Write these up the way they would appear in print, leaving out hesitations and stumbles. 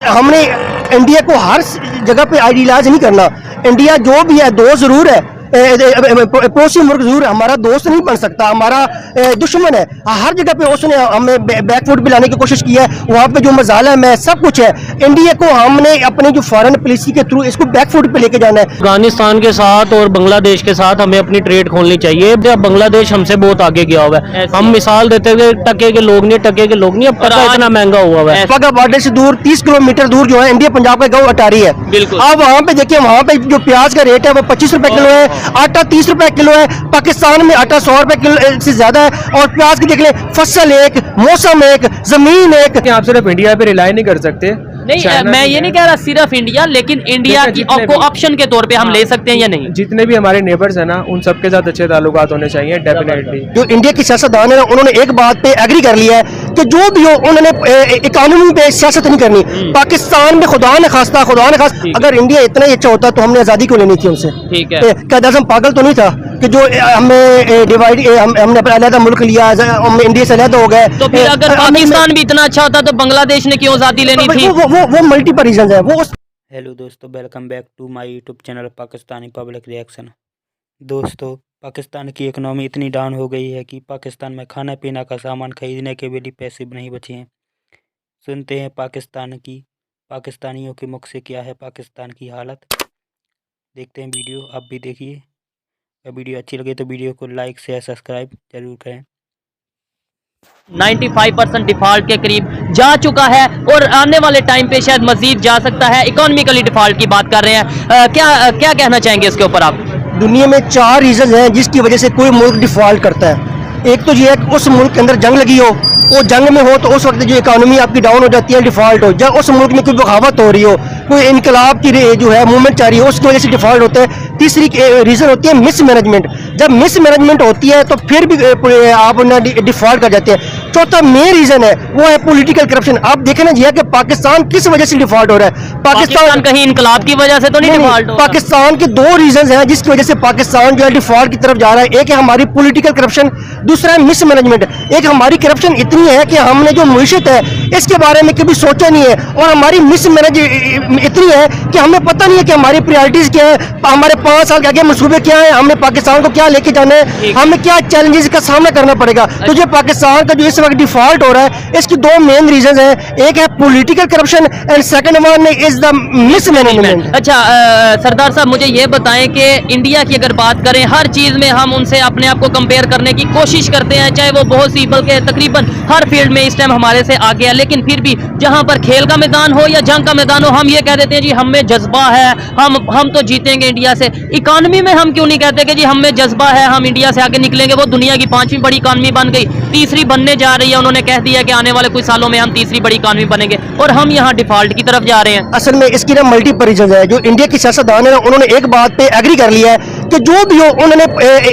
हमने इंडिया को हर जगह पे आइडियलाइज नहीं करना। इंडिया जो भी है दोस्त जरूर है, पड़ोसी मुल्क जरूर है, हमारा दोस्त नहीं बन सकता, हमारा दुश्मन है। हर जगह पे उसने हमें बैकफुट पे लाने की कोशिश की है। वहाँ पे जो मजालम है सब कुछ है। इंडिया को हमने अपने जो फॉरेन पॉलिसी के थ्रू इसको बैकफुट पे लेके जाना है। अफगानिस्तान के साथ और बांग्लादेश के साथ हमें अपनी ट्रेड खोलनी चाहिए। बांग्लादेश हमसे बहुत आगे गया हुआ है। हम मिसाल देते थे टके के लोग नहीं, टके के लोग नहीं, अब पता इतना महंगा हुआ है। वाघा बॉर्डर से दूर 30 किलोमीटर दूर जो है इंडिया पंजाब का गाँव अटारी है। बिल्कुल। अब वहाँ पे देखिए, वहाँ पे जो प्याज का रेट है वो 25 रुपए किलो है, आटा 30 रुपए किलो है। पाकिस्तान में आटा 100 रुपए किलो से ज्यादा है। और प्याज की देख ले, फसल एक, मौसम एक, जमीन एक। आप सिर्फ इंडिया पे रिलाई नहीं कर सकते। नहीं, मैं ये नहीं कह रहा सिर्फ इंडिया, लेकिन इंडिया की आपको ऑप्शन के तौर पे हम ले सकते हैं या नहीं। जितने भी हमारे नेबर्स हैं ना, उन सबके साथ अच्छे ताल्लुकात होने चाहिए डेफिनेटली। जो इंडिया की सियासतदान है उन्होंने एक बात पे एग्री कर लिया है कि जो भी हो उन्होंने इकोनॉमी पे सियासत नहीं करनी। पाकिस्तान में खुदा न खास्ता अगर इंडिया इतना ही अच्छा होता तो हमने आजादी क्यों लेनी थी उनसे? ठीक है। क्या आज़म पागल तो नहीं था कि जो हमें डिवाइड हमने अपना अलग मुल्क लिया, हम इंडिया से अलग हो गए। तो फिर अगर पाकिस्तान भी इतना अच्छा होता तो बांग्लादेश ने क्यों आजादी लेनी थी? वो मल्टीपल रीजन है वो। हेलो दोस्तों, welcome back to my YouTube channel Pakistani public reaction. दोस्तों, पाकिस्तान की इकनॉमी इतनी डाउन हो गई है कि पाकिस्तान में खाना पीना का सामान खरीदने के भी पैसे नहीं बचे हैं। सुनते हैं पाकिस्तानियों के मुख से क्या है पाकिस्तान की हालत। देखते हैं वीडियो, आप भी देखिए। अगर वीडियो अच्छी लगे तो वीडियो को लाइक शेयर सब्सक्राइब जरूर करें। 95% डिफॉल्ट के करीब जा चुका है और आने वाले टाइम पे शायद मजीद जा सकता है। इकोनॉमिकली डिफॉल्ट की बात कर रहे हैं। क्या कहना चाहेंगे इसके ऊपर आप? दुनिया में 4 रीजन हैं जिसकी वजह से कोई मुल्क डिफॉल्ट करता है। एक तो ये है कि उस मुल्क के अंदर जंग लगी हो, वो जंग में हो तो उस वक्त जो इकोनॉमी आपकी डाउन हो जाती है, डिफॉल्ट हो। जब उस मुल्क में कोई बगावत हो रही हो, कोई इनकलाब की जो है मूवमेंट चाह रही हो, उसकी वजह से डिफॉल्ट होता है। तीसरी रीजन होती है मिस मैनेजमेंट। जब मिस मैनेजमेंट होती है तो फिर भी आप डिफॉल्ट कर जाते हैं। चौथा मेन रीजन है वो है पॉलिटिकल करप्शन। आप देखें ना जी कि पाकिस्तान किस वजह से डिफॉल्ट हो रहा है। पाकिस्तान कहीं इनकलाब की वजह से तो नहीं डिफॉल्ट हो रहा। पाकिस्तान के 2 रीजन हैं जिसकी वजह से पाकिस्तान जो है डिफॉल्ट की तरफ जा रहा है। एक है हमारी पॉलिटिकल करप्शन, दूसरा है मिस मैनेजमेंट। एक हमारी करप्शन इतनी है कि हमने जो मुईशत है इसके बारे में कभी सोचा नहीं है, और हमारी मिस मैनेज इतनी है कि हमें पता नहीं है कि हमारी प्रायोरिटीज क्या है, हमारे 5 साल के आगे मंसूबे क्या है, हमने पाकिस्तान को क्या लेके जाना है, हमें क्या चैलेंजेस का सामना करना पड़ेगा। तो जो पाकिस्तान का जो इस वक्त डिफॉल्ट हो रहा है इसकी 2 मेन रीजन है। एक है political corruption and second one is the miss management. अच्छा, सरदार साहब मुझे ये बताएं कि इंडिया की अगर बात करें, हर चीज में हम उनसे अपने आप को कंपेयर करने की कोशिश करते हैं, चाहे वो बहुत सी, बल्कि तकरीबन हर फील्ड में इस टाइम हमारे से आगे है। लेकिन फिर भी जहां पर खेल का मैदान हो या जंग का मैदान हो, हम ये कह देते हैं जी हमें जज्बा है, हम तो जीतेंगे इंडिया से। इकोनॉमी में हम क्यों नहीं कहते कि जी हमें जज्बा है, हम इंडिया से आगे निकलेंगे? वो दुनिया की 5वीं बड़ी इकोनॉमी बन गई, 3री बनने जा रही है। उन्होंने कह दिया कि आने वाले कुछ सालों में हम 3री बड़ी इकोनॉमी बनेंगे, और हम यहाँ डिफॉल्ट की तरफ जा रहे हैं। असल में इसकी ना मल्टीपल रीजन है। जो इंडिया की सियासतदान है उन्होंने एक बात पे एग्री कर लिया है कि जो भी हो उन्होंने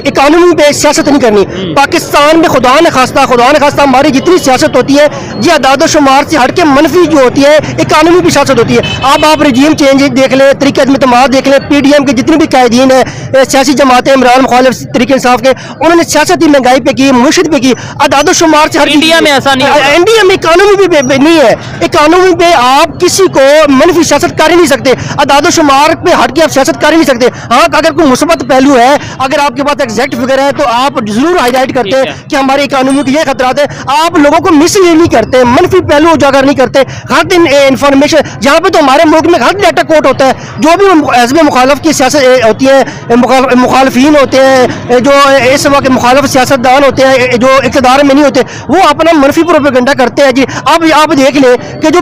इकोनॉमी पे सियासत नहीं करनी। पाकिस्तान में खुदा न खास्ता हमारी जितनी सियासत होती है जी आदाद शुमार से हट के मनफी जो होती है, इकोनॉमी की सियासत होती है। अब आप रजीम चेंज देख ले, तरीके इत्मीनात देख ले, PDM के जितने भी कायदीन है, सियासी जमातें, इमरान मुखालिफ तरीके इंसाफ के, उन्होंने सियासत ही महंगाई पे की, मुशीद पे की, आदाद शुमार से। इंडिया में ऐसा नहीं है। इंडिया में इकोनॉमी भी नहीं है। इकोनॉमी पे आप किसी को मनफी सियासत कर ही नहीं सकते, आदाद शुमार पे हट के आप सियासत कर ही नहीं सकते। हाँ, अगर कोई मुस्बत पहलू है, अगर आपके पास एग्जैक्ट फिगर है तो आप जरूर हाईलाइट करते हैं कि हमारी इकोनॉमी के ये खतरात है। आप लोगों को मिसलीड नहीं करते, मनफी पहलू उजागर नहीं करते। हर दिन इंफॉर्मेशन, जहाँ पे तो हमारे मुल्क में हर डाटा कोर्ट होता है, जो भी हिज़्ब मुखालफ की सियासत होती है, मुखालफीन होते हैं, जो इस वक्त मुखालफ सियासतदान होते हैं, जो इक़्तिदार में नहीं होते, वो अपना मनफी प्रोपेगेंडा करते हैं जी। अब आप देख लें कि जो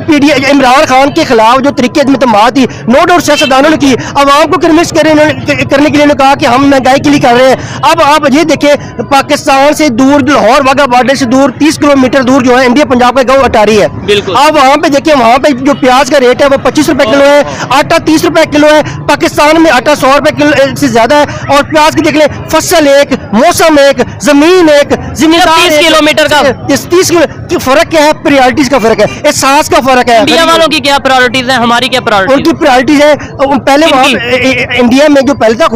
इमरान खान के खिलाफ जो तरीके इत्मीनात थी, नो डाउट सियासतदानों ने की, आवाम को कन्विंस करने के लिए कहा कि हम महंगाई के लिए कर रहे हैं। अब आप ये देखें, पाकिस्तान से दूर, लाहौर वाघा बॉर्डर से दूर 30 किलोमीटर दूर जो है इंडिया पंजाब का गाँव अटारी है। बिल्कुल। अब वहाँ पे देखिए, वहाँ पे जो प्याज का रेट है वो 25 रुपए किलो है, आटा 30 रुपए किलो है। पाकिस्तान में आटा 100 रुपए किलो से ज्यादा है, और प्याज की देख ले, फसल एक, मौसम एक, जमीन एक, जिम्मेदार 30 किलोमीटर का 30 किलो फर्क क्या है? प्रायोरिटीज का फर्क है, एहसास का फर्क है। इंडिया वालों की क्या प्रायोरिटीज है, हमारी क्या प्रायोरिटीज? उनकी प्रायोरिटीज है। पहले वहाँ इंडिया में जो पहले था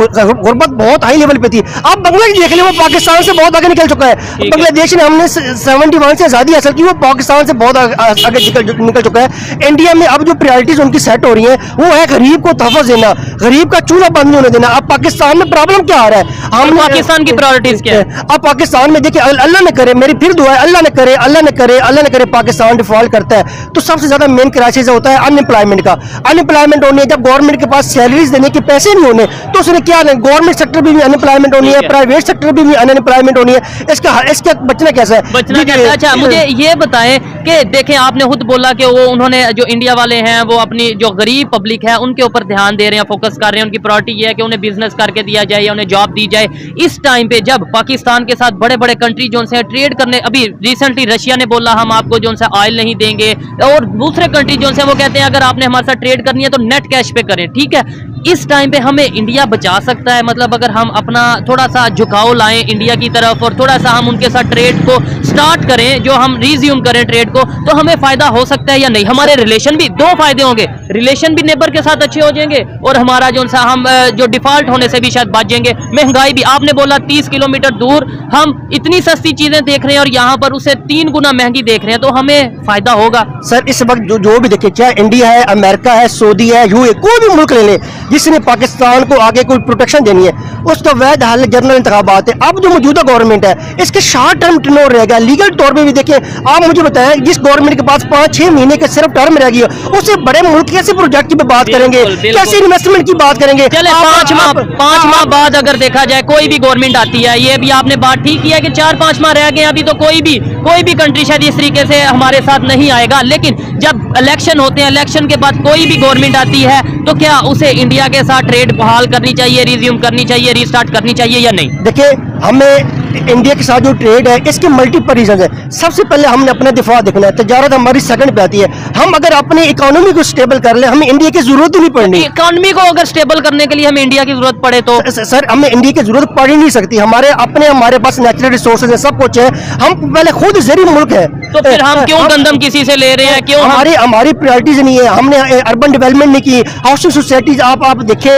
गुर्बत बहुत हाई लेवल पे थी। अब बांग्लादेश देख ले, वो पाकिस्तान से बहुत आगे निकल चुका है। बांग्लादेश ने हमने 71 से आज़ादी हासिल की, वो पाकिस्तान से बहुत आगे निकल चुका है। इंडिया में अब जो प्रायोरिटीज उनकी सेट हो रही है वो है गरीब को तहफ़्फ़ुज़ देना, गरीब का चूल्हा बंद नहीं होने देना। अब पाकिस्तान में प्रॉब्लम क्या आ रहा है, हम पाकिस्तान की प्रायोरिटीज क्या है? अब पाकिस्तान में देखिए, अल्लाह ने करे, मेरी फिर दुआ है, अल्लाह ने करे, अल्लाह ने करे, अल्लाह ने करे पाकिस्तान डिफॉल्ट करता है तो सबसे ज्यादा मेन क्राइसिस होता है अनएम्प्लॉयमेंट का। अनएम्प्लॉयमेंट होनी है, जब गवर्नमेंट के पास सैलरीज देने के पैसे नहीं होने तो उसने क्या, गवर्नमेंट सेक्टर भी अनएम्प्लॉयमेंट होनी है, प्राइवेट सेक्टर भी अनएम्प्लॉयमेंट होनी है। इसका बचना कैसा है? बचना कैसे? अच्छा मुझे ये बताएं कि देखें, आपने खुद बोला कि वो उन्होंने जो इंडिया वाले हैं वो अपनी जो गरीब पब्लिक है उनके ऊपर ध्यान दे रहे हैं, फोकस कर रहे हैं। उनकी प्रायोरिटी ये है कि उन्हें बिजनेस करके दिया जाए या उन्हें जॉब दी जाए। इस टाइम पे जब पाकिस्तान के साथ बड़े बड़े कंट्री जो से ट्रेड करने, अभी रिसेंटली रशिया ने बोला हम आपको जो से ऑयल नहीं देंगे, और दूसरे कंट्री जो से वो कहते हैं अगर आपने हमारे साथ ट्रेड करनी है तो नेट कैश पे करें। ठीक है, इस टाइम पे हमें इंडिया बचा सकता है, मतलब अगर हम अपना थोड़ा सा झुकाव लाएं इंडिया की तरफ और थोड़ा सा हम उनके साथ ट्रेड को स्टार्ट करें, जो हम रिज्यूम करें ट्रेड को, तो हमें फायदा हो सकता है या नहीं? हमारे रिलेशन भी, दो फायदे होंगे, रिलेशन भी नेबर के साथ अच्छे हो जाएंगे और हमारा जो सा हम जो डिफॉल्ट होने से भी शायद बच जाएंगे। महंगाई भी, आपने बोला 30 किलोमीटर दूर हम इतनी सस्ती चीजें देख रहे हैं और यहाँ पर उसे 3 गुना महंगी देख रहे हैं, तो हमें फायदा होगा। सर इस वक्त जो भी देखे, चाहे इंडिया है, अमेरिका है, सऊदी है, यूए, कोई भी मुल्क ले ले जिसने पाकिस्तान को आगे कोई प्रोटेक्शन देनी है, उसका वैध हल जनरल इंतखाबात है। अब जो मौजूदा गवर्नमेंट है इसके शॉर्ट टर्म टर्नओवर रह गया, लीगल तौर पे भी देखिए। आप मुझे बताएं, जिस गवर्नमेंट के पास 5-6 महीने के सिर्फ टर्म रह गई है, उससे बड़े मुल्क कैसे प्रोजेक्ट की बात करेंगे, कैसे इन्वेस्टमेंट की बात करेंगे? चले 5 माह बाद अगर देखा जाए कोई भी गवर्नमेंट आती है, ये भी आपने बात ठीक किया कि 4-5 माह रह गए अभी, तो कोई भी कंट्री शायद इस तरीके से हमारे साथ नहीं आएगा। लेकिन जब इलेक्शन होते हैं, इलेक्शन के बाद कोई भी गवर्नमेंट आती है तो क्या उसे इंडिया के साथ ट्रेड बहाल करनी चाहिए, रिज्यूम करनी चाहिए, रीस्टार्ट करनी चाहिए या नहीं? देखिए, हमें इंडिया के साथ जो ट्रेड है इसके मल्टीपल रीजन है। सबसे पहले हमने अपना दिफा देखना है, तजारत हमारी सेकंड पे आती है। हम अगर अपनी इकोनॉमी को स्टेबल कर ले, हमें इंडिया की जरूरत ही नहीं पड़नी। इकोनॉमी को अगर स्टेबल करने के लिए हमें इंडिया की जरूरत पड़े तो सर हमें इंडिया की जरूरत पड़ ही नहीं सकती। हमारे पास नेचुरल रिसोर्सेज है, सब कुछ है। हम पहले खुद जरिए मुल्क है, तो फिर हम क्यों गंदम किसी से ले रहे हैं? क्यों हमारी प्रायोरिटीज नहीं है। हमने अर्बन डेवलपमेंट नहीं की, हाउसिंग सोसाइटीज आप देखें,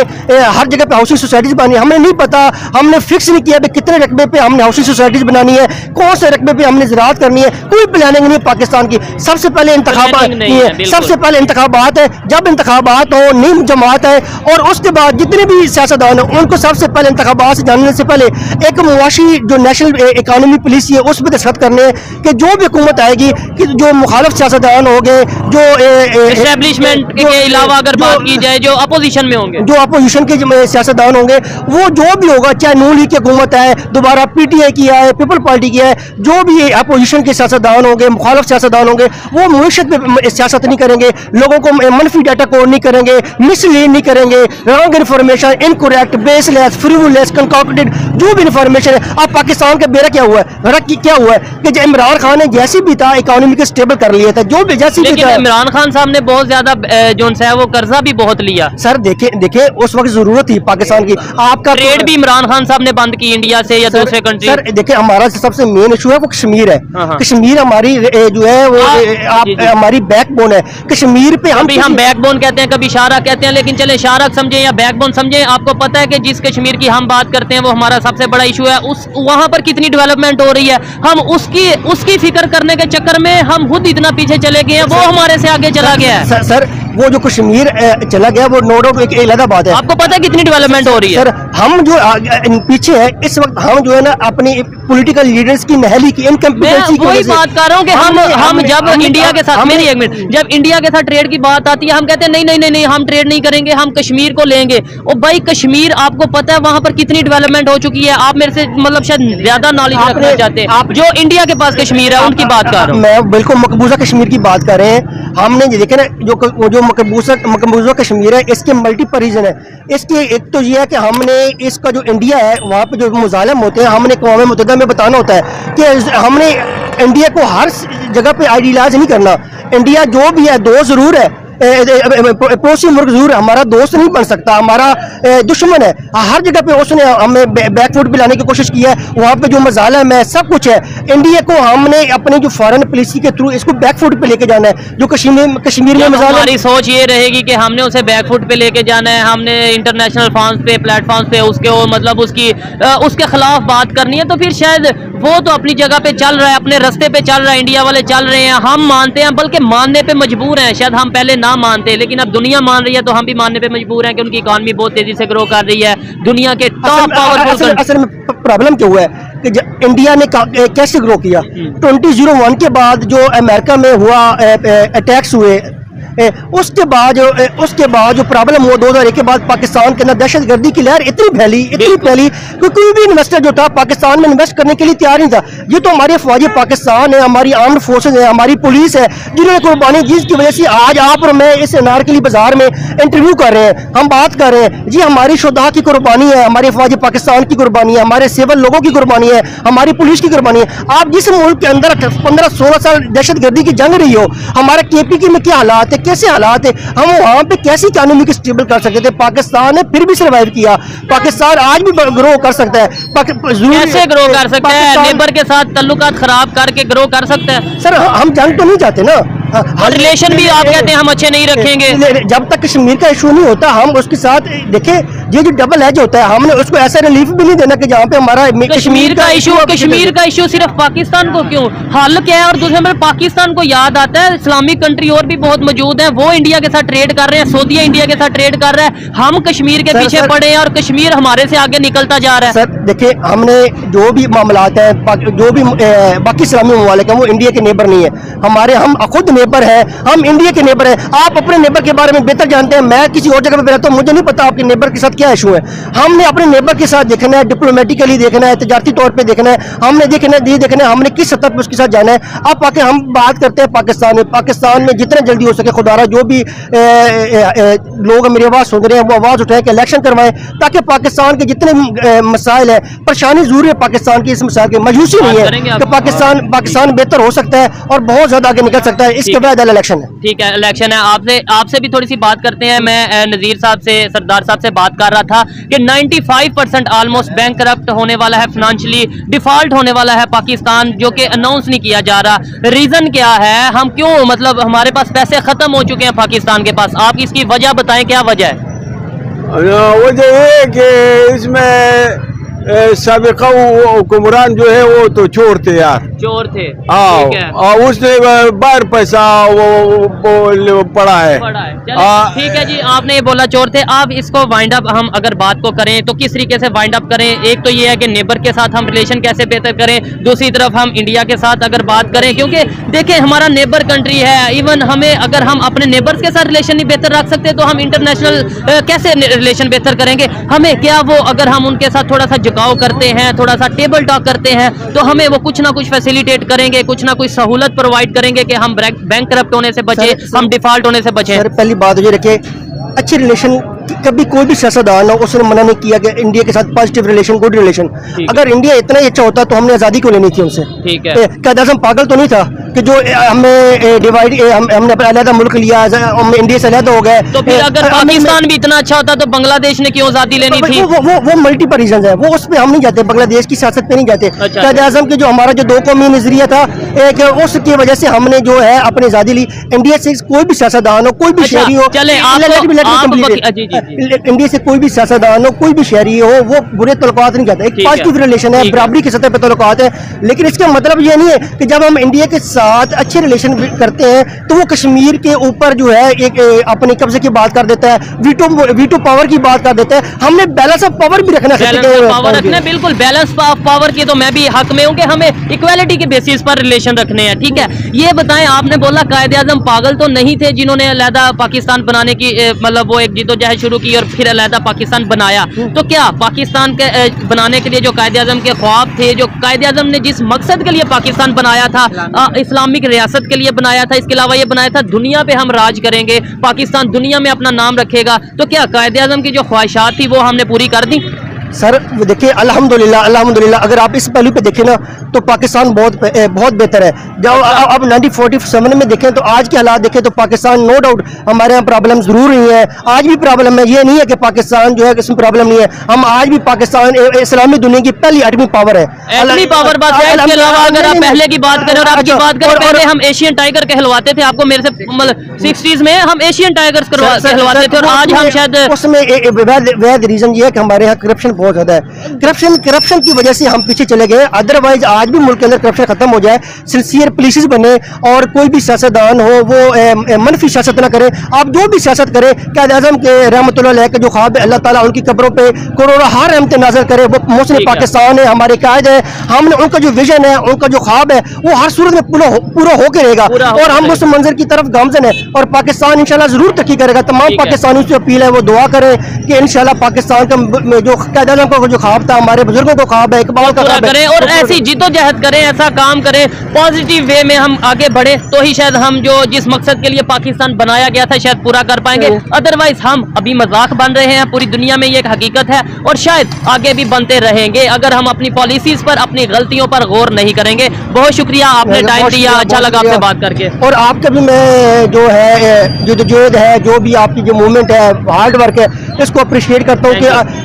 हर जगह पे हाउसिंग सोसाइटीज बनी, हमें नहीं पता, हमने फिक्स नहीं किया कितने रकबे पे हमने हाउसिंग सोसाइटीज बनानी है, कौन से रकबे पे हमने ज़राअत करनी है। कोई प्लानिंग नहीं पाकिस्तान की। सबसे पहले इंतखाबात नहीं है, सबसे पहले इंतखाबात है। जब इंतखाबात हो, नीम जमात है, और उसके बाद जितने भी सियासतदान हैं उनको सबसे पहले इंतखाबात से जानने से पहले एक मुआशी जो नेशनल इकोनॉमी पॉलिसी है उस पर दस्तखत करने हैं कि जो भी हुकूमत आएगी, कि जो मुखालिफ सियासतदान हो गए, जो एस्टेब्लिशमेंट के अलावा अगर बात की जाए जो अपोजिशन में होंगे, जो अपोजिशन के सियासतदान होंगे, वो जो भी होगा, चाहे नून लीग की हुकूमत है, दोबारा पीटीआई की है, पीपल पार्टी की है, जो भी अपोजिशन के सियासतदान होंगे, मुखालिफ सियासतदान होंगे, वो मुआशरत में सियासत नहीं करेंगे, लोगों को मनफी डाटा कोड नहीं करेंगे, मिसलीड नहीं करेंगे, wrong information, incorrect, baseless, फ्रीवुलेस, concocted जो भी इन्फॉर्मेशन है। अब पाकिस्तान का बेरा क्या हुआ है, क्या हुआ है कि जो इमरान खान ने जैसी भी था इकोनॉमी को स्टेबल कर लिया था, जो भी जैसी भी था। इमरान खान साहब ने बहुत ज्यादा जो है वो कर्जा भी बहुत लिया। सर देखे उस वक्त जरूरत थी पाकिस्तान की। आपका ट्रेड भी इमरान खान साहब ने बंद की इंडिया से या दूसरे कंट्री। सर देखिए, हमारा सबसे मेन इशू है वो कश्मीर है। कश्मीर हमारी जो है वो हमारी बैकबोन है। कश्मीर पे हम बैकबोन कहते हैं, कभी शाहरा कहते हैं, लेकिन चले शाहरा समझे या बैकबोन समझे, आपको पता है कि जिस कश्मीर की हम बात करते हैं वो हमारा सबसे बड़ा इशू है। वहां पर कितनी डेवलपमेंट हो रही है, हम उसकी फिक्र करने के चक्कर में हम खुद इतना पीछे चले गए हैं, वो हमारे से आगे चला गया है। सर वो जो कश्मीर चला गया वो नो डाउट एक अलग बात है। आपको पता है कितनी डेवलपमेंट हो रही है? सर हम जो पीछे है इस वक्त, हम जो है ना अपनी पॉलिटिकल लीडर्स की नहली की इनकम्पिटेंसी की वही बात कर रहा हूँ कि हम जब इंडिया के साथ, मेरी एक मिनट, जब इंडिया के साथ ट्रेड की बात आती है हम कहते हैं नहीं हम ट्रेड नहीं करेंगे, हम कश्मीर को लेंगे। और भाई कश्मीर, आपको पता है वहां पर कितनी डेवलपमेंट हो चुकी है। आप मेरे से मतलब शायद ज्यादा नॉलेज रखना चाहते हैं। जो इंडिया के पास कश्मीर है उनकी बात कर रहा हूँ मैं, बिल्कुल मकबूजा कश्मीर की बात कर रहे हैं। हमने देखे ना जो मकबूजा कश्मीर है, इसके मल्टीपल रीजन है। इसके एक तो ये है कि हमने इसका जो इंडिया है वहाँ पे जो मुजालिम होते हैं, हमने अक़वाम मुत्तहिदा में बताना होता है कि हमने इंडिया को हर जगह पे आइडियलाइज नहीं करना। इंडिया जो भी है, दो जरूर है, पड़ोसी मुल्क जरूर हमारा दोस्त नहीं बन सकता, हमारा दुश्मन है। हर जगह पे उसने हमें बैकफुट पे लाने की कोशिश की है, वहाँ पे जो मजालम है सब कुछ है। इंडिया को हमने अपने जो फॉरेन पॉलिसी के थ्रू इसको बैकफुट पे लेके जाना है। जो कश्मीर में मजालम, हमारी सोच ये रहेगी कि हमने उसे बैकफुट पे लेके जाना है, हमने इंटरनेशनल फॉर्म्स पे, प्लेटफॉर्म्स पे उसके मतलब उसके खिलाफ बात करनी है, तो फिर शायद वो तो अपनी जगह पे चल रहा है, अपने रास्ते पे चल रहा है, इंडिया वाले चल रहे हैं, हम मानते हैं, बल्कि मानने पे मजबूर हैं। शायद हम पहले ना मानते, लेकिन अब दुनिया मान रही है तो हम भी मानने पे मजबूर हैं कि उनकी इकॉनमी बहुत तेजी से ग्रो कर रही है, दुनिया के टॉप पावरफुल। असल में प्रॉब्लम क्या हुआ है कि इंडिया ने कैसे ग्रो किया। 2001 के बाद जो अमेरिका में हुआ अटैक्स हुए, उसके बाद जो प्रॉब्लम हुआ 2001 के बाद पाकिस्तान के अंदर दहशतगर्दी की लहर इतनी फैली कि कोई भी इन्वेस्टर जो था पाकिस्तान में इन्वेस्ट करने के लिए तैयार नहीं था। ये तो हमारे फौजी पाकिस्तान है, हमारी आर्म्ड फोर्सेज है, हमारी पुलिस है, जिन्होंने कुर्बानी, जिसकी वजह से आज आप और मैं इस अनारकली बाजार में इंटरव्यू कर रहे हैं, हम बात कर रहे हैं। जी हमारी शुदा की कुर्बानी है, हमारे फौजी पाकिस्तान की कुर्बानी है, हमारे सिविल लोगों की कुर्बानी है, हमारी पुलिस की कुर्बानी है। आप जिस मुल्क के अंदर 15-16 साल दहशतगर्दी की जंग रही हो, हमारे KPK में क्या हालात है, कैसे हालात है, हम वहां पे कैसे इकोनॉमी को स्टेबल कर सकते थे। पाकिस्तान ने फिर भी सर्वाइव किया, पाकिस्तान आज भी ग्रो कर सकता है। कैसे ग्रो कर सकता है? नेबर के साथ तल्लुकात खराब करके ग्रो कर सकता है? सर हम जंग तो नहीं चाहते ना, रिलेशन भी आप कहते हैं हम अच्छे नहीं रखेंगे। जब तक कश्मीर का इशू नहीं होता हम उसके साथ देखिए, ये जो डबल एज होता है, हमने उसको ऐसा रिलीफ भी नहीं देना कि जहाँ पे हमारा कश्मीर का इशू सिर्फ पाकिस्तान को क्यों, हल क्या है? और दूसरे नंबर पाकिस्तान को याद आता है इस्लामिक कंट्री और भी बहुत मौजूद है, वो इंडिया के साथ ट्रेड कर रहे हैं, सऊदीया इंडिया के साथ ट्रेड कर रहा है, हम कश्मीर के पीछे पड़े हैं और कश्मीर हमारे से आगे निकलता जा रहा है। सर देखिए, हमने जो भी मामलात हैं, जो भी बाकी इस्लामी ममालिक हैं, वो इंडिया के नेबर नहीं है हमारे, हम खुद नेबर हैं, हम इंडिया के नेबर हैं। आप अपने नेबर के बारे में बेहतर जानते हैं, मैं किसी और जगह पे रहता हूं, मुझे नहीं पता आपके नेबर के साथ क्या इशू है। हमने अपने नेबर के साथ देखना है, डिप्लोमेटिकली देखना है, तजारती तौर पे देखना है, हमने देखना है हमने किस सतह पे उसके साथ जाना है। अब आके हम बात करते हैं पाकिस्तान में जितना जल्दी हो सके खुदारा जो भी लोग मेरी आवाज सुन रहे हैं वो आवाज उठाएं कि इलेक्शन करवाएं, ताकि पाकिस्तान के जितने मसाइल है, परेशानी जरूर है पाकिस्तान की, इस मसाइल की मायूसी नहीं है कि पाकिस्तान बेहतर हो सकता है और बहुत ज्यादा आगे निकल सकता है। इसके बाद इलेक्शन है। ठीक है, इलेक्शन है। आपसे भी थोड़ी सी बात करते हैं। मैं नजीर साहब से, सरदार साहब से बात कर रहा था कि 95% ऑलमोस्ट बैंक करप्ट होने वाला है, फाइनेंशियली डिफॉल्ट होने वाला है पाकिस्तान, जो कि अनाउंस नहीं किया जा रहा। रीजन क्या है? हम क्यों, मतलब हमारे पास पैसे खत्म हो चुके हैं पाकिस्तान के पास, आप इसकी वजह बताएं, क्या वजह है? वजह ये है कि इसमें साबिका हुक्मरान जो है वो तो चोर थे यार, चोर थे। और उसने बाहर पैसा वो पड़ा है। ठीक है जी, आपने ये बोला चोर थे। आप इसको वाइंड अप, हम अगर बात को करें तो किस तरीके से वाइंड अप करें? एक तो ये है कि नेबर के साथ हम रिलेशन कैसे बेहतर करें, दूसरी तरफ हम इंडिया के साथ अगर बात करें, क्योंकि देखिए हमारा नेबर कंट्री है, इवन हमें अगर हम अपने नेबर्स के साथ रिलेशन नहीं बेहतर रख सकते तो हम इंटरनेशनल कैसे रिलेशन बेहतर करेंगे? हमें क्या वो, अगर हम उनके साथ थोड़ा सा झुकाव करते हैं, थोड़ा सा टेबल टॉक करते हैं, तो हमें वो कुछ ना कुछ फैसिलिटेट करेंगे, कुछ ना कुछ सहूलत प्रोवाइड करेंगे कि हम बैंक करप्ट होने से बचे, हम डिफॉल्ट होने से बचे। सर पहली बात ये रखे, अच्छे रिलेशन कभी कोई भी सियासतदान हो उसने मना नहीं किया कि इंडिया के साथ पॉजिटिव रिलेशन, गुड रिलेशन। अगर इंडिया इतना ही अच्छा होता तो हमने आज़ादी क्यों लेनी थी उनसे? ठीक है, क्या आज़म पागल तो नहीं था कि जो हमें डिवाइड, हमने अलग मुल्क लिया, हम इंडिया से अलग हो गए। तो फिर अगर पाकिस्तान भी इतना अच्छा होता तो बांग्लादेश ने क्यों आज़ादी लेनी थी? वो मल्टीपल रीजन है, वो उस पर हम नहीं जाते, बांग्लादेश की सियासत पे नहीं जाते। क्या आज़म के जो हमारा जो दो कौमी नजरिया था, एक उसकी वजह से हमने जो है अपनी आज़ादी ली। इंडिया से कोई भी सियासतदान हो, कोई भी शहरी हो, इंडिया से कोई भी सियासतदान हो, कोई भी शहरी हो, वो बुरे तल्लुकात नहीं चाहते। एक पॉजिटिव रिलेशन है, बराबरी की सतह पर तल्लुकात है। लेकिन इसका मतलब ये नहीं है कि जब हम इंडिया के साथ अच्छे रिलेशन करते हैं तो वो कश्मीर के ऊपर जो है एक अपने कब्जे की बात कर देता है, वीटो पावर की बात कर देता है। हमने बैलेंस ऑफ पावर भी रखना है। बिल्कुल, बैलेंस ऑफ पावर की तो मैं भी हक में हूँ कि हमें इक्वालिटी के बेसिस पर रिलेशन रखने हैं। ठीक है, ये बताएं, आपने बोला कायदे आज़म पागल तो नहीं थे जिन्होंने अलहदा पाकिस्तान बनाने की मतलब वो एक जिद्दोजहद शुरू की और फिर अलहदा पाकिस्तान बनाया। तो क्या पाकिस्तान के बनाने के लिए जो कायदे आज़म के ख्वाब थे, जो कायदे आज़म ने जिस मकसद के लिए पाकिस्तान बनाया था, इस्लामिक रियासत के लिए बनाया था, इसके अलावा ये बनाया था दुनिया पे हम राज करेंगे, पाकिस्तान दुनिया में अपना नाम रखेगा, तो क्या कायदे आज़म की जो ख्वाहिशात थी वो हमने पूरी कर दी? सर देखिए अल्हम्दुलिल्लाह अल्हम्दुलिल्लाह, अगर आप इस पहलू पे देखें ना तो पाकिस्तान बहुत बेहतर है। जब अब 1947 में देखें तो आज के हालात देखें तो पाकिस्तान नो डाउट हमारे यहाँ प्रॉब्लम जरूर नहीं है, आज भी प्रॉब्लम है, ये नहीं है कि पाकिस्तान जो है इसमें प्रॉब्लम नहीं है। हम आज भी पाकिस्तान इस्लामी दुनिया की पहली एटमी पावर है। एटमी पावर बात है, इसके अलावा अगर आप पहले की बात करें और आपकी बात करें, पहले हम एशियन टाइगर कहलवाते थे, आपको मेरे से मतलब 60s में हम एशियन टाइगर्स कहलवाते थे, और आज हम शायद उसमें वैध रीजन ये है कि हमारे यहाँ करप्शन बहुत ज्यादा है। करप्शन की वजह से हम पीछे चले गए, अदरवाइज आज भी मुल्क के अंदर करप्शन खत्म हो जाए, सिंसियर पुलिस बने और कोई भी सियासतदान हो वो मनफी सियासत ना करे। आप जो भी सियासत करे, कायद आज़म के रहमतुल्लाह अलैह के जो ख्वाब है, अल्लाह ताला उनकी कब्रों पे करोड़ों हार रहमत नाज़िल करे, वो मुस्लिम पाकिस्तान है, हमारे कायद है। हमने उनका जो विजन है, उनका जो ख्वाब है, वो हर सूरत में पूरा होकर रहेगा और हम उस मंजर की तरफ गामजन है और पाकिस्तान इंशाल्लाह जरूर तरक्की करेगा। तमाम पाकिस्तानियों से अपील है वो दुआ करें कि इंशाल्लाह पाकिस्तान का जो कायद आज़म का जो ख्वाब था, हमारे बुजुर्गों का ख्वाब है, इकबाल का ख्वाब करें है, और ऐसी जिद्दोजहद करें, ऐसा काम करें, पॉजिटिव वे में हम आगे बढ़े, तो ही शायद हम जो जिस मकसद के लिए पाकिस्तान बनाया गया था शायद पूरा कर पाएंगे। अदरवाइज हम अभी मजाक बन रहे हैं, पूरी दुनिया में ये एक हकीकत है और शायद आगे भी बनते रहेंगे अगर हम अपनी पॉलिसीज पर, अपनी गलतियों पर गौर नहीं करेंगे। बहुत शुक्रिया, आपने टाइम दिया, अच्छा लगा आपसे बात करके। और आपका भी मैं जो है जदोजहद है, जो भी आपकी जो मूवमेंट है, हार्ड वर्क है, इसको अप्रिशिएट करता हूँ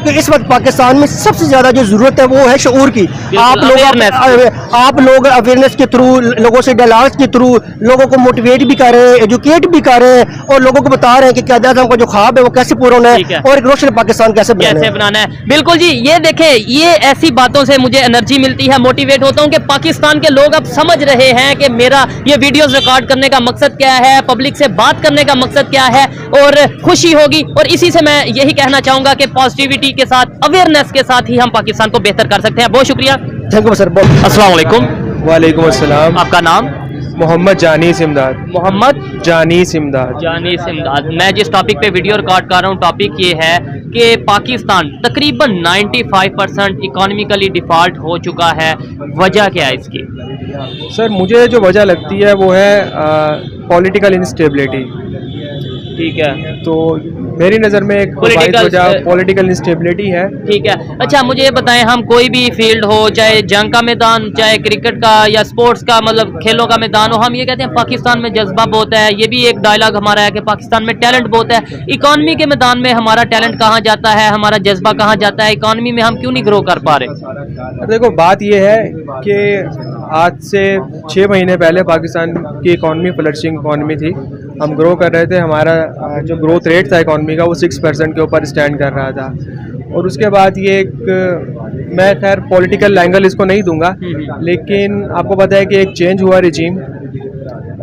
कि इस वक्त पाकिस्तान में सबसे ज्यादा जो जरूरत है वो है शऊर की। आप लोग अवेयरनेस के थ्रू, लोगों से डायलॉग के थ्रू लोगों को मोटिवेट भी कर रहे हैं, एजुकेट भी कर रहे हैं और लोगों को बता रहे हैं कि कायद आज़म का जो ख्वाब है वो कैसे पूरा होना है और एक रोशन पाकिस्तान कैसे बनाना है। बिल्कुल जी, ये देखें, ये ऐसी बातों से मुझे एनर्जी मिलती है, मोटिवेट होता हूँ कि पाकिस्तान के लोग अब समझ रहे हैं कि मेरा ये वीडियोस रिकॉर्ड करने का मकसद क्या है, पब्लिक से बात करने का मकसद क्या है और खुशी होगी। और इसी से मैं यही कहना चाहूंगा कि पॉजिटिविटी के साथ, अवेयरनेस के साथ ही हम पाकिस्तान को बेहतर कर सकते हैं। बहुत शुक्रिया, थैंक यू सर। अस्सलाम वालेकुम। वालेकुम अस्सलाम। आपका नाम? मोहम्मद जानीस इमदाद। मोहम्मद जानीस इमदाद। जानीस इमदाद। मैं जिस टॉपिक पे वीडियो रिकॉर्ड कर रहा हूँ, टॉपिक ये है कि पाकिस्तान तकरीबन 95% इकोनॉमिकली डिफॉल्ट हो चुका है। वजह क्या है इसकी? सर मुझे जो वजह लगती है वो है पॉलिटिकल इंस्टेबिलिटी। ठीक है, तो मेरी नज़र में एक वजह पॉलिटिकल इंस्टेबिलिटी है। ठीक है, अच्छा मुझे ये बताएं, हम कोई भी फील्ड हो, चाहे जंग का मैदान, चाहे क्रिकेट का या स्पोर्ट्स का, मतलब खेलों का मैदान हो, हम ये कहते हैं पाकिस्तान में जज्बा बहुत है। ये भी एक डायलॉग हमारा है कि पाकिस्तान में टैलेंट बहुत है। इकॉनमी के मैदान में हमारा टैलेंट कहाँ जाता है, हमारा जज्बा कहाँ जाता है? इकॉनमी में हम क्यों नहीं ग्रो कर पा रहे? देखो बात ये है कि आज से 6 महीने पहले पाकिस्तान की इकॉनमी फ्लरिशिंग इकॉनमी थी, हम ग्रो कर रहे थे, हमारा जो ग्रोथ रेट था इकॉनमी का वो 6% के ऊपर स्टैंड कर रहा था। और उसके बाद ये एक, मैं खैर पॉलिटिकल एंगल इसको नहीं दूंगा, लेकिन आपको पता है कि एक चेंज हुआ रिजीम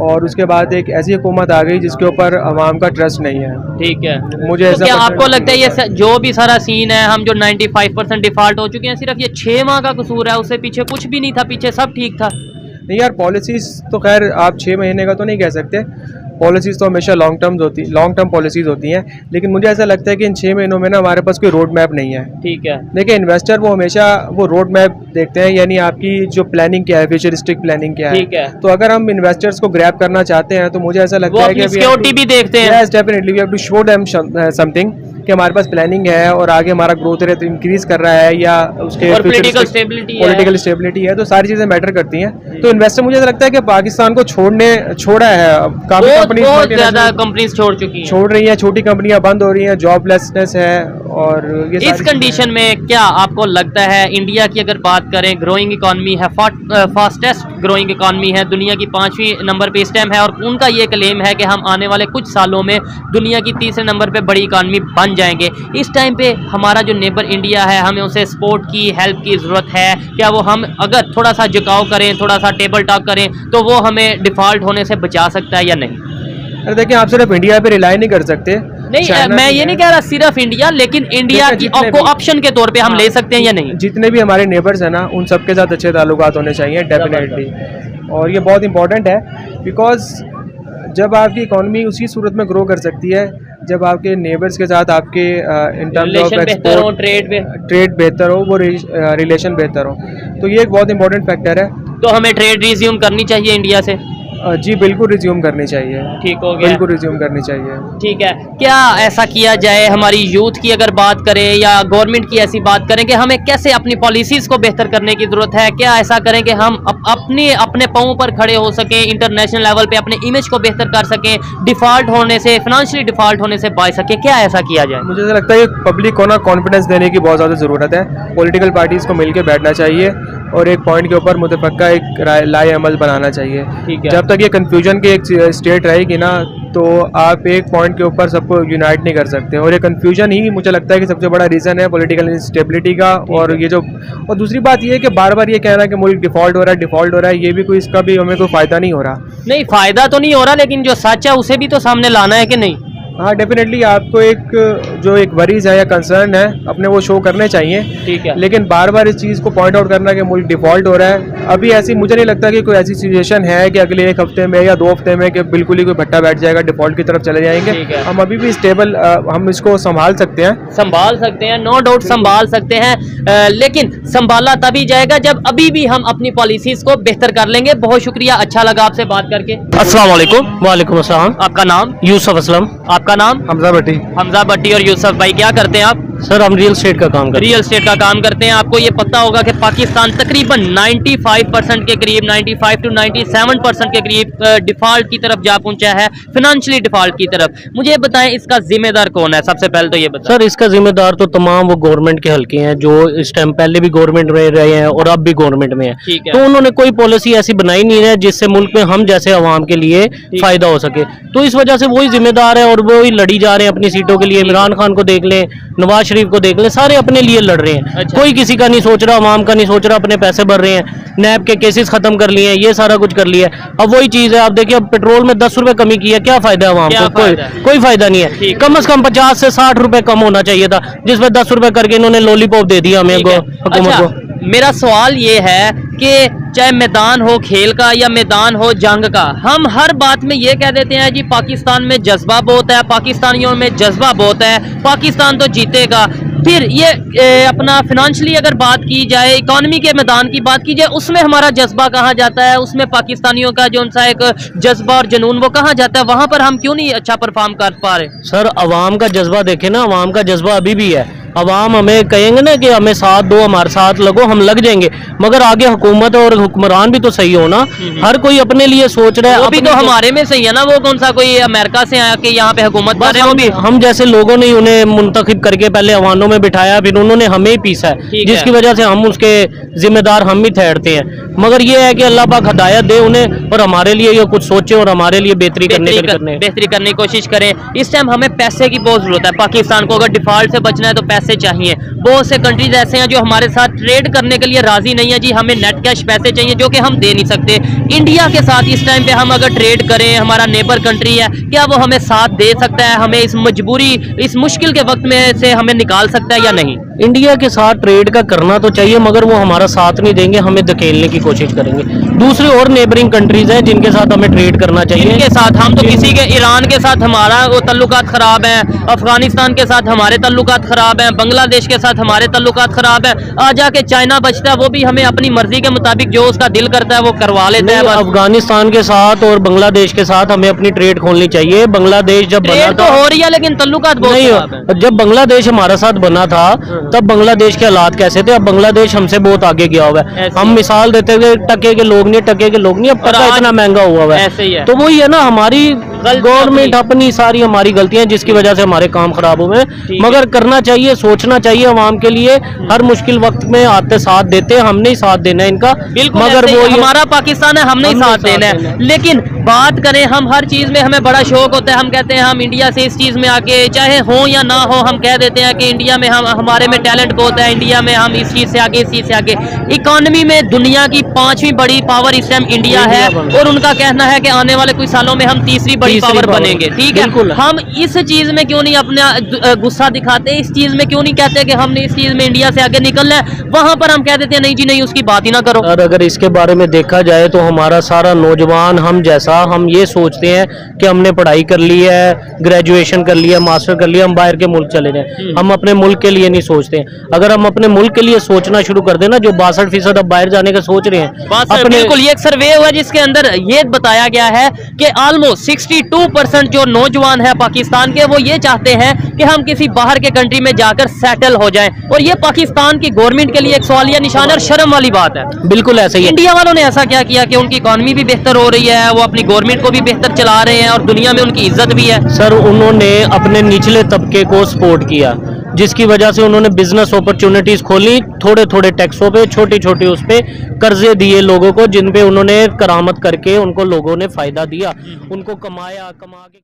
और उसके बाद एक ऐसी हुकूमत आ गई जिसके ऊपर अवाम का ट्रस्ट नहीं है। ठीक है, मुझे तो ऐसा क्या आपको लगता है ये जो भी सारा सीन है, हम जो 95% डिफॉल्ट हो चुके हैं, सिर्फ ये 6 माह का कसूर है? उससे पीछे कुछ भी नहीं था, पीछे सब ठीक था? नहीं यार, पॉलिसीज़ तो खैर आप 6 महीने का तो नहीं कह सकते, पॉलिसीज़ तो हमेशा लॉन्ग टर्म पॉलिसीज़ होती हैं, लेकिन मुझे ऐसा लगता है कि इन 6 महीनों में ना हमारे पास कोई रोड मैप नहीं है। ठीक है, देखिए इन्वेस्टर वो हमेशा वो रोड मैप देखते हैं, यानी आपकी जो प्लानिंग क्या है, फ्यूचरिस्टिक प्लानिंग क्या है। ठीक है, तो अगर हम इन्वेस्टर्स को ग्रैब करना चाहते हैं तो मुझे ऐसा लगता है कि सिक्योरिटी भी देखते हैं। Yes definitely we have to show them something कि हमारे पास प्लानिंग है और आगे हमारा ग्रोथ रेट इंक्रीज कर रहा है या उसके पॉलिटिकल स्टेबिलिटी है, तो सारी चीजें मैटर करती हैं। तो इन्वेस्टर मुझे लगता है कि पाकिस्तान को छोड़ा है, काफी कंपनीज छोड़ रही हैं, छोटी कंपनियां बंद हो रही हैं, जॉबलेसनेस है। और ये इस कंडीशन में क्या आपको लगता है, इंडिया की अगर बात करें, ग्रोइंग इकॉनमी है, फास्टेस्ट ग्रोइंग इकॉनमी है, दुनिया की 5वीं नंबर पे इस टाइम है और उनका ये क्लेम है कि हम आने वाले कुछ सालों में दुनिया की 3रे नंबर पे बड़ी इकॉनमी बन जाएंगे। इस टाइम पे हमारा जो नेबर इंडिया है, हमें उसे सपोर्ट की, हेल्प की ज़रूरत है क्या? वो हम अगर थोड़ा सा झुकाव करें, थोड़ा सा टेबल टॉक करें, तो वो हमें डिफ़ॉल्ट होने से बचा सकता है या नहीं? अरे देखिए, आप सिर्फ इंडिया पे रिलाई नहीं कर सकते। नहीं, मैं ये नहीं कह रहा सिर्फ इंडिया, लेकिन इंडिया की आपको ऑप्शन के तौर पे हम ले सकते हैं या नहीं? जितने भी हमारे नेबर्स हैं ना, उन सबके साथ अच्छे ताल्लुकात होने चाहिए डेफिनेटली, और ये बहुत इंपॉर्टेंट है बिकॉज जब आपकी इकॉनमी उसी सूरत में ग्रो कर सकती है जब आपके नेबर्स के साथ आपके in terms of export, trade बेहतर हो, वो रिलेशन बेहतर हो, तो ये एक बहुत इंपॉर्टेंट फैक्टर है। तो हमें ट्रेड रिज्यूम करनी चाहिए इंडिया से? जी बिल्कुल रिज्यूम करनी चाहिए। ठीक हो गया, बिल्कुल रिज्यूम करनी चाहिए। ठीक है। क्या ऐसा किया जाए, हमारी यूथ की अगर बात करें या गवर्नमेंट की ऐसी बात करें कि हमें कैसे अपनी पॉलिसीज को बेहतर करने की जरूरत है? क्या ऐसा करें कि हम अपने पाँव पर खड़े हो सकें, इंटरनेशनल लेवल पे अपने इमेज को बेहतर कर सकें, डिफॉल्ट होने से, फाइनेंशियली डिफॉल्ट होने से बच सके? क्या ऐसा किया जाए? मुझे तो लगता है कि पब्लिक को ना कॉन्फिडेंस देने की बहुत ज़्यादा ज़रूरत है। पॉलिटिकल पार्टीज़ को मिलकर बैठना चाहिए और एक पॉइंट के ऊपर मुतफक्का एक लाए अमल बनाना चाहिए। ठीक है। जब तक ये कन्फ्यूजन की एक स्टेट रहेगी ना, तो आप एक पॉइंट के ऊपर सबको यूनाइट नहीं कर सकते। और ये कन्फ्यूजन ही मुझे लगता है कि सबसे बड़ा रीज़न है पॉलिटिकल इंस्टेबिलिटी का। और ये जो, और दूसरी बात ये है कि बार बार ये कहना कि मुल्क डिफ़ॉल्ट हो रहा है, ये भी कोई, इसका भी हमें कोई फ़ायदा नहीं हो रहा। नहीं, फायदा तो नहीं हो रहा, लेकिन जो सच है उसे भी तो सामने लाना है कि नहीं? हाँ, डेफिनेटली आपको एक वरीज है या कंसर्न है अपने वो शो करने चाहिए। ठीक है। लेकिन बार बार इस चीज़ को पॉइंट आउट करना कि मुल्क डिफ़ॉल्ट हो रहा है, अभी ऐसी मुझे नहीं लगता कि कोई ऐसी सिचुएशन है कि अगले एक हफ्ते में या 2 हफ्ते में कि बिल्कुल ही कोई भट्टा बैठ जाएगा, डिफ़ॉल्ट की तरफ चले जाएंगे। ठीक है। हम अभी भी स्टेबल, हम इसको संभाल सकते हैं। नो डाउट संभाल सकते हैं, लेकिन संभाला तभी जाएगा जब अभी भी हम अपनी पॉलिसीज को बेहतर कर लेंगे। बहुत शुक्रिया, अच्छा लगा आपसे बात करके। अस्सलाम वालेकुम। वालेकुम अस्सलाम। आपका नाम? यूसुफ असलम। आपका नाम? हमजा भट्टी। हमजा भट्टी। और यूसुफ भाई, क्या करते हैं आप? सर हम रियल स्टेट का काम करते हैं। रियल स्टेट का काम करते हैं। आपको ये पता होगा कि पाकिस्तान तकरीबन 95% के करीब, 95 to 97% के करीब डिफॉल्ट की तरफ जा पहुंचा है, फाइनेंशियली डिफॉल्ट की तरफ। मुझे बताएं इसका जिम्मेदार कौन है? सबसे पहले तो ये बताएं। सर इसका जिम्मेदार तो तमाम वो गवर्नमेंट के हल्के हैं जो इस टाइम पहले भी गवर्नमेंट में रहे हैं और अब भी गवर्नमेंट में है। ठीक है। तो उन्होंने कोई पॉलिसी ऐसी बनाई नहीं है जिससे मुल्क में हम जैसे अवाम के लिए फायदा हो सके। तो इस वजह से वही जिम्मेदार है और वही लड़ी जा रहे हैं अपनी सीटों के लिए। इमरान खान को देख लें, नवाज शरीफ को देख लें, सारे अपने लिए लड़ रहे हैं। अच्छा। कोई किसी का नहीं सोच रहा, अवाम का नहीं सोच रहा, अपने पैसे भर रहे हैं, नैब के केसेस खत्म कर लिए हैं, ये सारा कुछ कर लिया है। अब वही चीज है, आप देखिए अब पेट्रोल में 10 रुपए कमी की है, क्या फायदा है अवाम को? कोई फायदा नहीं है। कम से कम 50 से 60 रुपए कम होना चाहिए था, जिसमें 10 रुपए करके इन्होंने लॉलीपॉप दे दिया हमें, हुकूमत को। मेरा सवाल ये है कि चाहे मैदान हो खेल का या मैदान हो जंग का, हम हर बात में ये कह देते हैं जी पाकिस्तान में जज्बा बहुत है, पाकिस्तानियों में जज्बा बहुत है, पाकिस्तान तो जीतेगा। फिर ये अपना फिनेंशियली अगर बात की जाए, इकोनॉमी के मैदान की बात की जाए, उसमें हमारा जज्बा कहाँ जाता है? उसमें पाकिस्तानियों का जो उनसा एक जज्बा और जुनून वो कहाँ जाता है? वहां पर हम क्यों नहीं अच्छा परफॉर्म कर पा रहे? सर अवाम का जज्बा देखे ना, अवाम का जज्बा अभी भी है। अवाम हमें कहेंगे ना कि हमें साथ दो, हमारे साथ लगो, हम लग जाएंगे, मगर आगे हुकूमत और हुक्मरान भी तो सही हो ना। हर कोई अपने लिए सोच रहा है। वो भी तो हमारे में सही है ना, वो कौन सा कोई अमेरिका से आके यहाँ पे हुकूमत कर रहे हैं? वो भी हम जैसे लोगों ने उन्हें मुंतखब करके पहले अवानों में बिठाया, फिर उन्होंने हमें ही पीसा है, जिसकी वजह से हम उसके जिम्मेदार हम ही ठहरते हैं। मगर ये है कि अल्लाह पाक हदायत दे उन्हें और हमारे लिए ये कुछ सोचे और हमारे लिए बेहतरी करने की कोशिश करें। इस टाइम हमें पैसे की बहुत जरूरत है। पाकिस्तान को अगर डिफॉल्ट से बचना है तो पैसे चाहिए। बहुत से कंट्रीज ऐसे हैं जो हमारे साथ ट्रेड करने के लिए राजी नहीं है जी, हमें नेट कैश पैसे चाहिए जो कि हम दे नहीं सकते। इंडिया के साथ इस टाइम पे हम अगर ट्रेड करें, हमारा नेबर कंट्री है, क्या वो हमें साथ दे सकता है? हमें इस मजबूरी, इस मुश्किल के वक्त में से हमें निकाल सकता है या नहीं? इंडिया के साथ ट्रेड का करना तो चाहिए, मगर वो हमारा साथ नहीं देंगे, हमें धकेलने की कोशिश करेंगे। दूसरी और नेबरिंग कंट्रीज हैं जिनके साथ हमें ट्रेड करना चाहिए। इनके साथ हम तो किसी के, ईरान के साथ हमारा वो तल्लुकात खराब है, अफगानिस्तान के साथ हमारे तल्लुकात खराब है, बांग्लादेश के साथ हमारे तल्लुकात खराब है। आ जाके चाइना बचता है, वो भी हमें अपनी मर्जी के मुताबिक जो उसका दिल करता है वो करवा लेता है। अफगानिस्तान के साथ और बांग्लादेश के साथ हमें अपनी ट्रेड खोलनी चाहिए। बांग्लादेश जब बना तो हो रही है, लेकिन तल्लुकात बहुत खराब है। जब बांग्लादेश हमारा साथ बना था तब बांग्लादेश के हालात कैसे थे? अब बांग्लादेश हमसे बहुत आगे गया हुआ है। हम मिसाल देते थे टके के लोग नहीं, टके के लोग नहीं, अब टका इतना महंगा हुआ है। ऐसे ही है। तो वही है ना, हमारी गवर्नमेंट अपनी सारी हमारी गलतियां जिसकी वजह से हमारे काम खराब हुए हैं। मगर करना चाहिए, सोचना चाहिए अवाम के लिए। हर मुश्किल वक्त में आते साथ देते हैं, हमने ही साथ देना है इनका। बिल्कुल, मगर वो हमारा पाकिस्तान है, हमने ही साथ देना है। लेकिन बात करें, हम हर चीज में हमें बड़ा शौक होता है। हम कहते हैं हम इंडिया से इस चीज में आके, चाहे हो या ना हो, हम कह देते हैं कि इंडिया में हम, हमारे में टैलेंट बहुत है, इंडिया में हम इस चीज से आगे, इस चीज से आगे। इकोनॉमी में दुनिया की 5वीं बड़ी पावर इस टाइम इंडिया है और उनका कहना है कि आने वाले कुछ सालों में हम 3री बड़ी हाई तीसरी पावर power बनेंगे, ठीक है। बिल्कुल। हम इस चीज में क्यों नहीं अपना गुस्सा दिखाते, इस चीज में क्यों नहीं कहते कि हमने इस चीज में इंडिया से आगे निकलना है, वहां पर हम कह देते हैं नहीं जी नहीं, उसकी बात ही ना करो। और अगर इसके बारे में देखा जाए तो हमारा सारा नौजवान हम जैसा, हम ये सोचते हैं कि हमने पढ़ाई कर ली है, ग्रेजुएशन कर लिया, मास्टर कर लिया, हम बाहर के मुल्क चले जाएं। हम अपने मुल्क के लिए नहीं सोचते। अगर हम अपने मुल्क के लिए सोचना शुरू कर देना, जो 62% अब बाहर जाने का सोच रहे हैं, अपने बिल्कुल, ये एक सर्वे हुआ जिसके अंदर ये बताया गया है कि ऑलमोस्ट 62% जो नौजवान है पाकिस्तान के, वो ये चाहते हैं कि हम किसी बाहर के कंट्री में जाकर सेटल हो जाएं। और ये पाकिस्तान की गवर्नमेंट के लिए एक सवालिया निशान है और शर्म वाली बात है। बिल्कुल ऐसा ही है। इंडिया वालों ने ऐसा क्या किया कि उनकी इकॉनमी भी बेहतर हो रही है, वो अपनी गवर्नमेंट को भी बेहतर चला रहे हैं और दुनिया में उनकी इज्जत भी है। सर, उन्होंने अपने निचले तबके को सपोर्ट किया, जिसकी वजह से उन्होंने बिजनेस अपॉर्चुनिटीज खोली, थोड़े थोड़े टैक्सों पे, छोटी छोटी उस पे कर्जे दिए लोगों को, जिन पे उन्होंने करामत करके उनको लोगों ने फायदा दिया, उनको कमा के